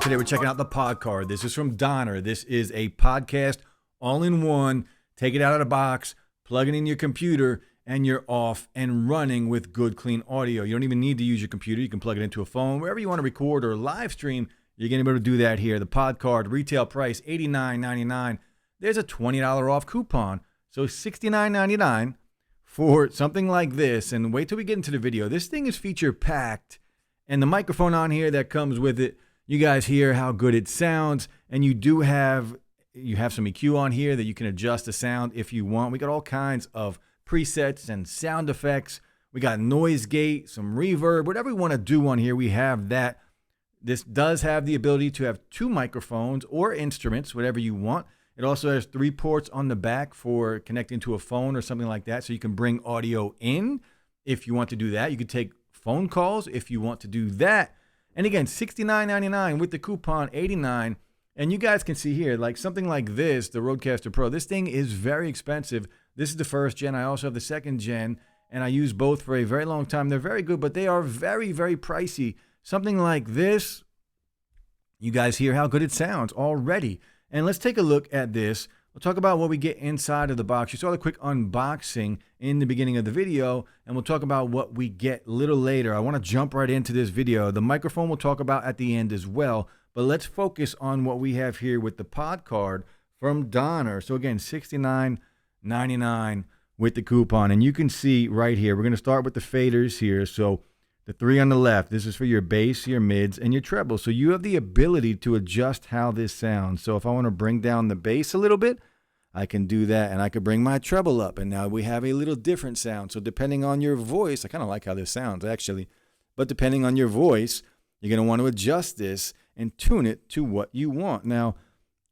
Today we're checking out the PodCard. This is from Donner. This is a podcast all-in-one. Take it out of the box, plug it in your computer, and you're off and running with good, clean audio. You don't even need to use your computer. You can plug it into a phone. Wherever you want to record or live stream, you're going to be able to do that here. The PodCard, retail price $89.99. There's a $20 off coupon. So $69.99 for something like this. And wait till we get into the video. This thing is feature-packed. And the microphone on here that comes with it, you guys hear how good it sounds. And you have some EQ on here that you can adjust the sound if you want. We got all kinds of presets and sound effects. We got noise gate, some reverb, whatever we want to do on here, we have that. This does have the ability to have 2 microphones or instruments, whatever you want. It also has 3 ports on the back for connecting to a phone or something like that. So you can bring audio in if you want to do that. You could take phone calls if you want to do that. And again, $69.99 with the coupon $89. And you guys can see here, like something like this, the Rodecaster Pro, this thing is very expensive. This is the first gen. I also have the second gen, and I use both for a very long time. They're very good, but they are very, very pricey. Something like this, you guys hear how good it sounds already. And let's take a look at this. We'll talk about what we get inside of the box. You saw the quick unboxing in the beginning of the video, and we'll talk about what we get a little later. I want to jump right into this video. The microphone we'll talk about at the end as well, but let's focus on what we have here with the PodCard from Donner. So again, $69.99 with the coupon. And you can see right here, we're going to start with the faders here. So the 3 on the left, this is for your bass, your mids, and your treble. So you have the ability to adjust how this sounds. So if I want to bring down the bass a little bit, I can do that. And I could bring my treble up. And now we have a little different sound. So depending on your voice, I kind of like how this sounds actually. But depending on your voice, you're going to want to adjust this and tune it to what you want. Now,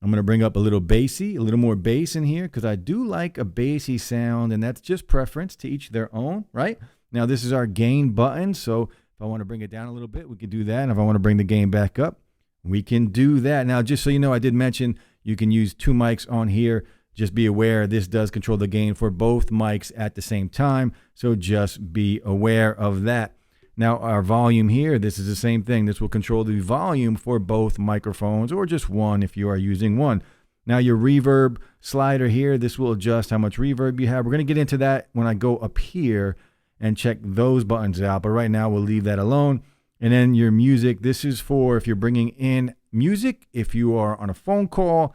I'm going to bring up a little bassy, a little more bass in here because I do like a bassy sound. And that's just preference, to each their own, right? Now, this is our gain button, so if I want to bring it down a little bit, we can do that. And if I want to bring the gain back up, we can do that. Now, just so you know, I did mention you can use 2 mics on here. Just be aware this does control the gain for both mics at the same time, so just be aware of that. Now, our volume here, this is the same thing. This will control the volume for both microphones or just one if you are using one. Now, your reverb slider here, this will adjust how much reverb you have. We're going to get into that when I go up here and check those buttons out. But right now, we'll leave that alone. And then your music, this is for if you're bringing in music, if you are on a phone call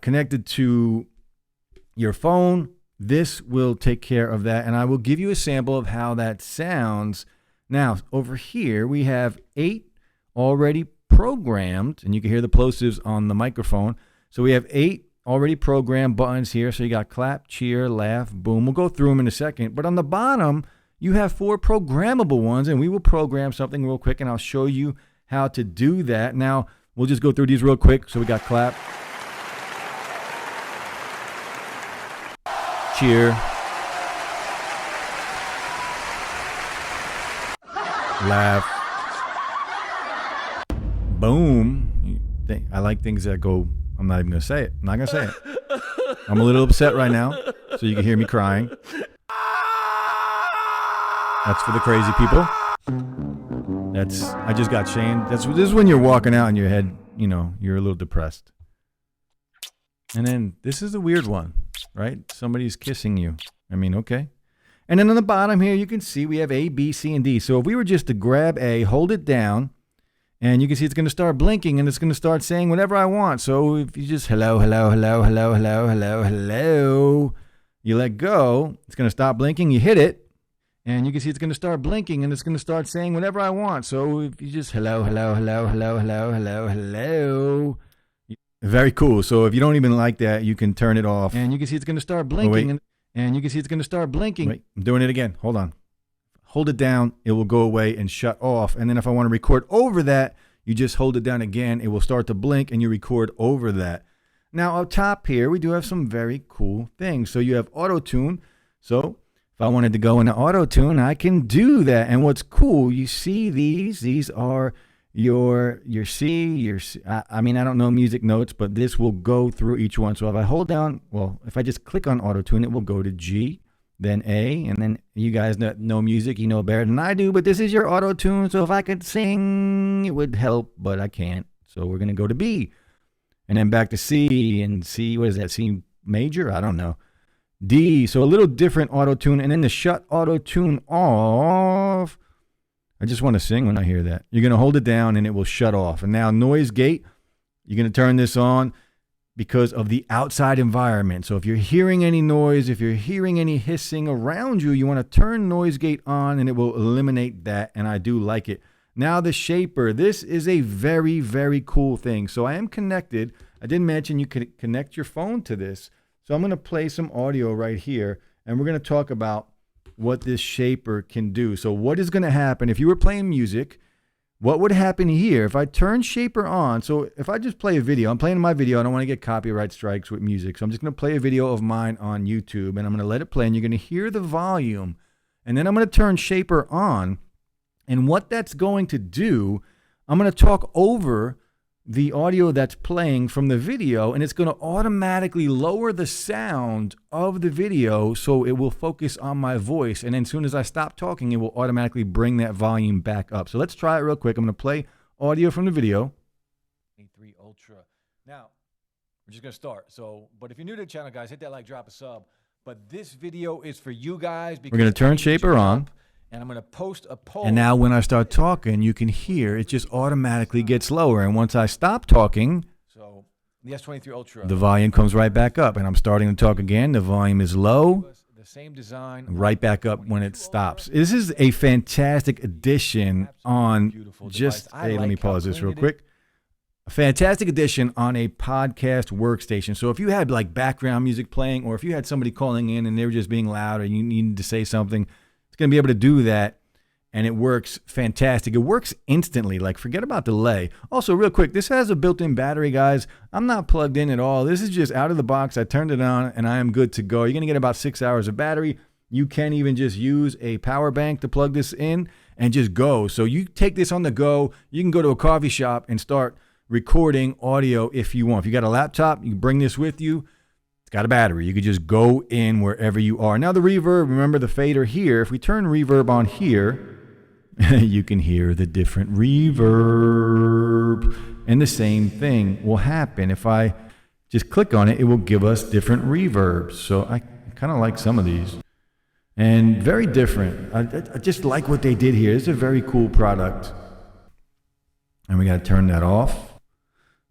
connected to your phone, this will take care of that. And I will give you a sample of how that sounds. Now, over here, we have 8 already programmed, and you can hear the plosives on the microphone. So we have 8 already programmed buttons here. So you got clap, cheer, laugh, boom. We'll go through them in a second. But on the bottom, you have 4 programmable ones, and we will program something real quick, and I'll show you how to do that. Now, we'll just go through these real quick. So we got clap, cheer, laugh, boom. I like things that go, I'm not even going to say it. I'm not going to say it. I'm a little upset right now, so you can hear me crying. That's for the crazy people. I just got shamed. This is when you're walking out in your head, you know, you're a little depressed. And then this is a weird one, right? Somebody's kissing you. I mean, okay. And then on the bottom here, you can see we have A, B, C, and D. So if we were just to grab A, hold it down, and you can see it's going to start blinking, and it's going to start saying whatever I want. So if you just hello, hello, hello, hello, hello, hello, hello, you let go, it's going to stop blinking. You hit it, and you can see it's going to start blinking, and it's going to start saying whatever I want. So if you just hello, hello, hello, hello, hello, hello, hello. Very cool. So if you don't even like that, you can turn it off. And you can see it's going to start blinking. And you can see it's going to start blinking. Wait, I'm doing it again. Hold on. Hold it down. It will go away and shut off. And then if I want to record over that, you just hold it down again. It will start to blink and you record over that. Now up top here, we do have some very cool things. So you have auto tune. So if I wanted to go into auto tune, I can do that. And what's cool, you see these are your C, I mean, I don't know music notes, but this will go through each one. So if I hold down, well, if I just click on auto tune, it will go to G, then A, and then you guys that know music, you know better than I do, but this is your auto tune. So if I could sing, it would help, but I can't. So we're going to go to B. And then back to C, and C, what is that, C major? I don't know. D, so a little different auto-tune. And then to shut auto-tune off, I just want to sing when I hear that. You're going to hold it down and it will shut off. And now noise gate, you're going to turn this on because of the outside environment. So if you're hearing any noise, if you're hearing any hissing around you, you want to turn noise gate on and it will eliminate that. And I do like it. Now the shaper, this is a very, very cool thing. So I am connected. I did mention you could connect your phone to this. So I'm going to play some audio right here and we're going to talk about what this shaper can do. So what is going to happen if you were playing music? What would happen here if I turn shaper on? So if I just play a video, I'm playing my video. I don't want to get copyright strikes with music. So I'm just going to play a video of mine on YouTube and I'm going to let it play and you're going to hear the volume. And then I'm going to turn shaper on. And what that's going to do, I'm going to talk over the audio that's playing from the video, and it's going to automatically lower the sound of the video so it will focus on my voice. And then as soon as I stop talking, it will automatically bring that volume back up. So let's try it real quick. I'm going to play audio from the video. A3 Ultra. Now, we're just going to start. So, but if you're new to the channel, guys, hit that like, drop a sub. But this video is for you guys. Because we're going to turn shaper on. And I'm going to post a poll. And now when I start talking, you can hear it just automatically gets lower. And once I stop talking, so the S23 Ultra, the volume comes right back up. And I'm starting to talk again. The volume is low. The same design. Right back up when it stops. This is a fantastic addition on just, hey, let me pause this real quick. A fantastic addition on a podcast workstation. So if you had like background music playing, or if you had somebody calling in and they were just being loud or you needed to say something, it's going to be able to do that, and it works fantastic. It works instantly. Like, forget about delay. Also, real quick, this has a built-in battery, guys. I'm not plugged in at all. This is just out of the box. I turned it on, and I am good to go. You're going to get about 6 hours of battery. You can even just use a power bank to plug this in and just go. So you take this on the go. You can go to a coffee shop and start recording audio if you want. If you got a laptop, you can bring this with you. It's got a battery. You could just go in wherever you are. Now the reverb, remember the fader here. If we turn reverb on here, you can hear the different reverb. And the same thing will happen. If I just click on it, it will give us different reverbs. So I kind of like some of these. And very different. I just like what they did here. It's a very cool product. And we got to turn that off.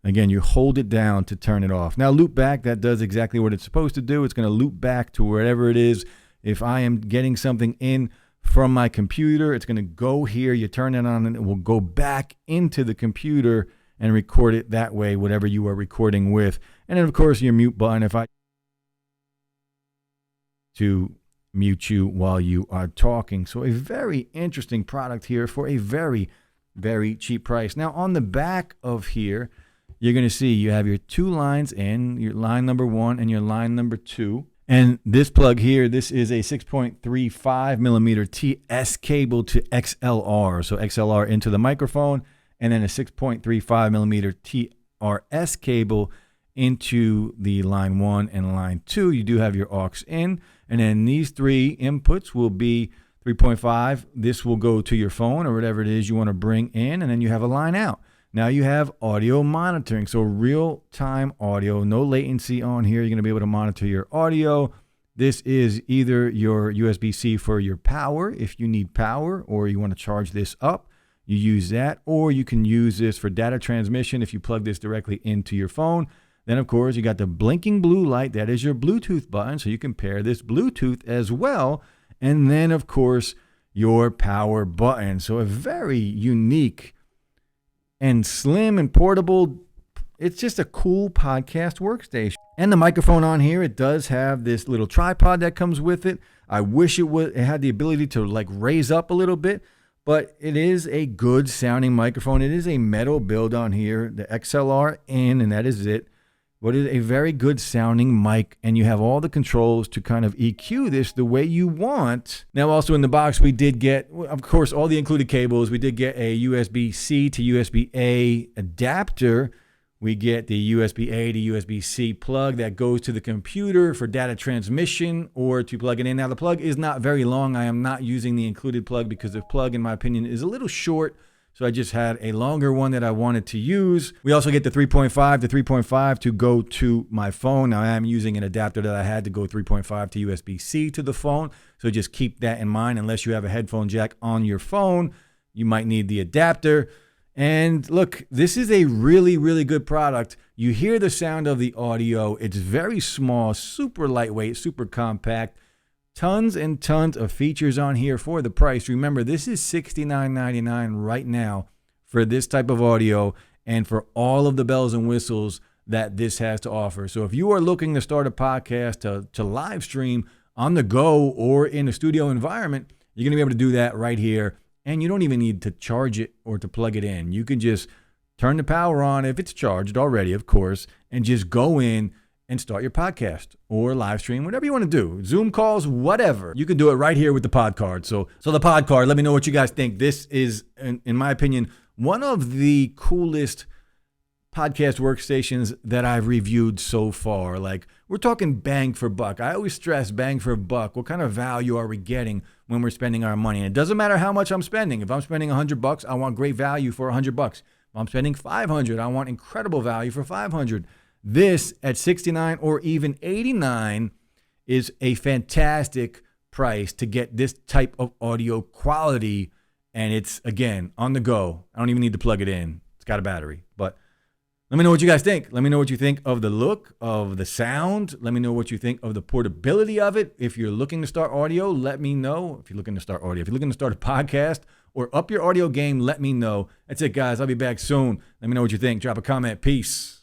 Again, you hold it down to turn it off. Now, loop back, that does exactly what it's supposed to do. It's going to loop back to wherever it is. If I am getting something in from my computer, it's going to go here. You turn it on, and it will go back into the computer and record it that way, whatever you are recording with. And then, of course, your mute button, if I to mute you while you are talking. So a very interesting product here for a very, very cheap price. Now, on the back of here, you're going to see you have your two lines in, your line number 1 and your line number 2. And this plug here, this is a 6.35 millimeter TS cable to XLR. So XLR into the microphone, and then a 6.35 millimeter TRS cable into the line 1 and line 2. You do have your aux in, and then these 3 inputs will be 3.5. This will go to your phone or whatever it is you want to bring in, and then you have a line out. Now you have audio monitoring, so real-time audio, no latency on here. You're going to be able to monitor your audio. This is either your USB-C for your power, if you need power, or you want to charge this up. You use that, or you can use this for data transmission if you plug this directly into your phone. Then, of course, you got the blinking blue light. That is your Bluetooth button, so you can pair this Bluetooth as well. And then, of course, your power button. So a very unique and slim and portable. It's just a cool podcast workstation. And the microphone on here, it does have this little tripod that comes with it. I wish it had the ability to like raise up a little bit, but it is a good sounding microphone. It is a metal build on here, the XLR in, and that is it. But it is a very good sounding mic, and you have all the controls to kind of EQ this the way you want. Now, also in the box, we did get, of course, all the included cables. We did get a USB-C to USB-A adapter. We get the USB-A to USB-C plug that goes to the computer for data transmission or to plug it in. Now, the plug is not very long. I am not using the included plug because the plug, in my opinion, is a little short So I just had a longer one that I wanted to use. We also get the 3.5 to go to my phone. Now I am using an adapter that I had to go 3.5 to USB-C to the phone. So just keep that in mind. Unless you have a headphone jack on your phone, you might need the adapter. And look, this is a really, really good product. You hear the sound of the audio. It's very small, super lightweight, super compact. Tons and tons of features on here for the price. Remember, this is $69.99 right now for this type of audio and for all of the bells and whistles that this has to offer. So if you are looking to start a podcast to live stream on the go or in a studio environment, you're going to be able to do that right here. And you don't even need to charge it or to plug it in. You can just turn the power on if it's charged already, of course, and just go in and start your podcast or live stream, whatever you want to do. Zoom calls, whatever. You can do it right here with the pod card. So the pod card, let me know what you guys think. This is, in my opinion, one of the coolest podcast workstations that I've reviewed so far. Like, we're talking bang for buck. I always stress bang for buck. What kind of value are we getting when we're spending our money? And it doesn't matter how much I'm spending. If I'm spending $100, I want great value for $100. If I'm spending $500, I want incredible value for $500. This at $69 or even $89 is a fantastic price to get this type of audio quality. And it's, again, on the go. I don't even need to plug it in. It's got a battery. But let me know what you guys think. Let me know what you think of the look, of the sound. Let me know what you think of the portability of it. If you're looking to start audio, let me know. If you're looking to start audio, if you're looking to start a podcast or up your audio game, let me know. That's it, guys. I'll be back soon. Let me know what you think. Drop a comment. Peace.